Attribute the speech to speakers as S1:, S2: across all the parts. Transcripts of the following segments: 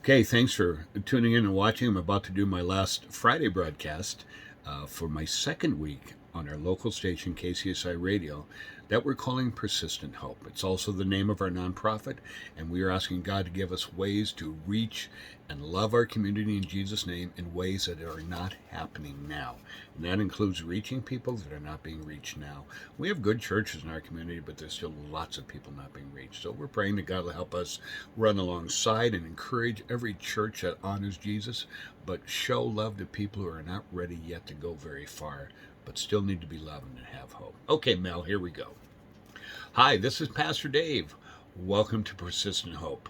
S1: Okay, thanks for tuning in and watching. I'm about to do my last Friday broadcast for my second week on our local station, KCSI Radio, that we're calling Persistent Hope. It's also the name of our nonprofit, and we are asking God to give us ways to reach and love our community in Jesus' name in ways that are not happening now. And that includes reaching people that are not being reached now. We have good churches in our community, but there's still lots of people not being reached. So we're praying that God will help us run alongside and encourage every church that honors Jesus, but show love to people who are not ready yet to go very far, but still need to be loved and have hope. Okay, Mel, here we go. Hi, this is Pastor Dave. Welcome to Persistent Hope.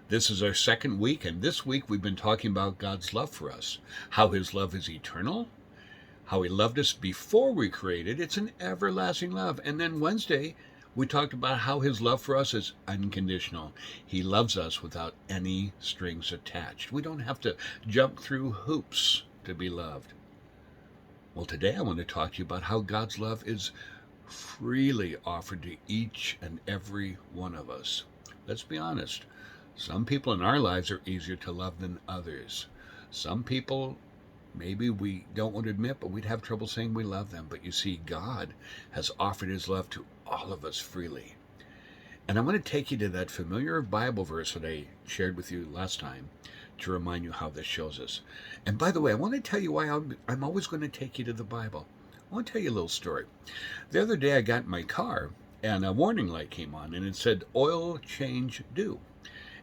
S1: This is our second week, and this week we've been talking about God's love for us, how His love is eternal, how He loved us before we created. It's an everlasting love. And then Wednesday, we talked about how His love for us is unconditional. He loves us without any strings attached. We don't have to jump through hoops to be loved. Well, today I want to talk to you about how God's love is freely offered to each and every one of us. Let's be honest. Some people in our lives are easier to love than others. Some people maybe we don't want to admit, but we'd have trouble saying we love them. But you see, God has offered His love to all of us freely. And I want to take you to that familiar Bible verse that I shared with you last time to remind you how this shows us. And by the way, I want to tell you why I'm always going to take you to the Bible. I want to tell you a little story. The other day I got in my car and a warning light came on and it said oil change due.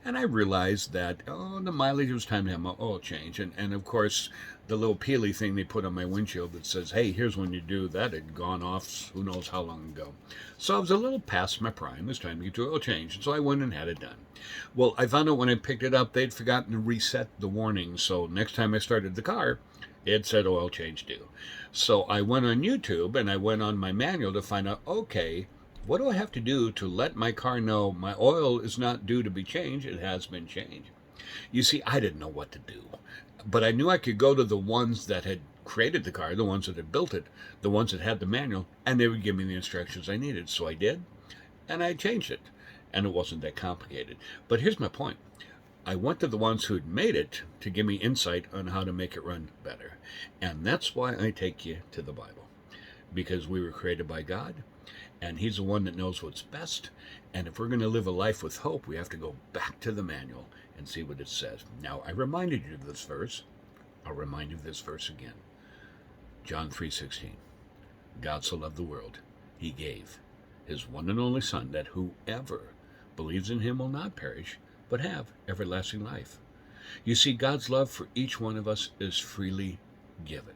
S1: And I realized that, the mileage, was time to have my oil change. And of course, the little peely thing they put on my windshield that says, hey, here's when you do that, had gone off who knows how long ago. So I was a little past my prime. It was time to get to oil change. And so I went and had it done. Well, I found out when I picked it up, they'd forgotten to reset the warning. So next time I started the car, it said oil change due. So I went on YouTube and I went on my manual to find out, okay, what do I have to do to let my car know my oil is not due to be changed? It has been changed. You see, I didn't know what to do, but I knew I could go to the ones that had created the car, the ones that had built it, the ones that had the manual, and they would give me the instructions I needed. So I did, and I changed it, and it wasn't that complicated. But here's my point. I went to the ones who had made it to give me insight on how to make it run better. And that's why I take you to the Bible. Because we were created by God, and He's the one that knows what's best. And if we're going to live a life with hope, we have to go back to the manual and see what it says. Now, I reminded you of this verse. I'll remind you of this verse again. John 3:16. God so loved the world, He gave His one and only Son, that whoever believes in Him will not perish, but have everlasting life. You see, God's love for each one of us is freely given.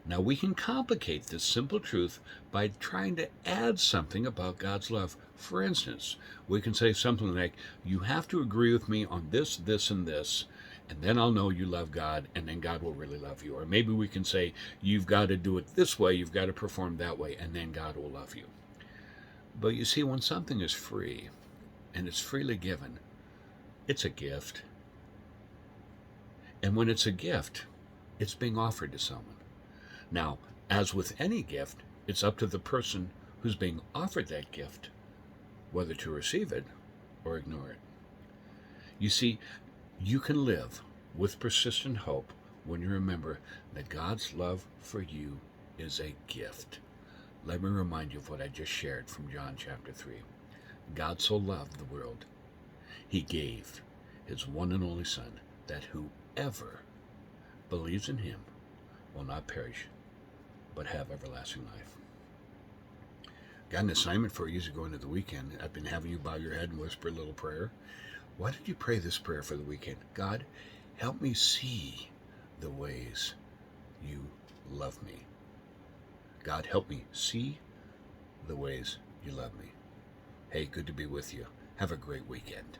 S1: Now, we can complicate this simple truth by trying to add something about God's love. For instance, we can say something like, you have to agree with me on this, this, and this, and then I'll know you love God, and then God will really love you. Or maybe we can say, you've got to do it this way, you've got to perform that way, and then God will love you. But you see, when something is free, and it's freely given, it's a gift. And when it's a gift, it's being offered to someone. Now, as with any gift, it's up to the person who's being offered that gift whether to receive it or ignore it. You see, you can live with persistent hope when you remember that God's love for you is a gift. Let me remind you of what I just shared from John chapter 3. God so loved the world, He gave His one and only Son, that whoever believes in Him will not perish, but have everlasting life. Got an assignment for you as you go into the weekend. I've been having you bow your head and whisper a little prayer. Why don't you pray this prayer for the weekend? God, help me see the ways you love me. God, help me see the ways you love me. Hey, good to be with you. Have a great weekend.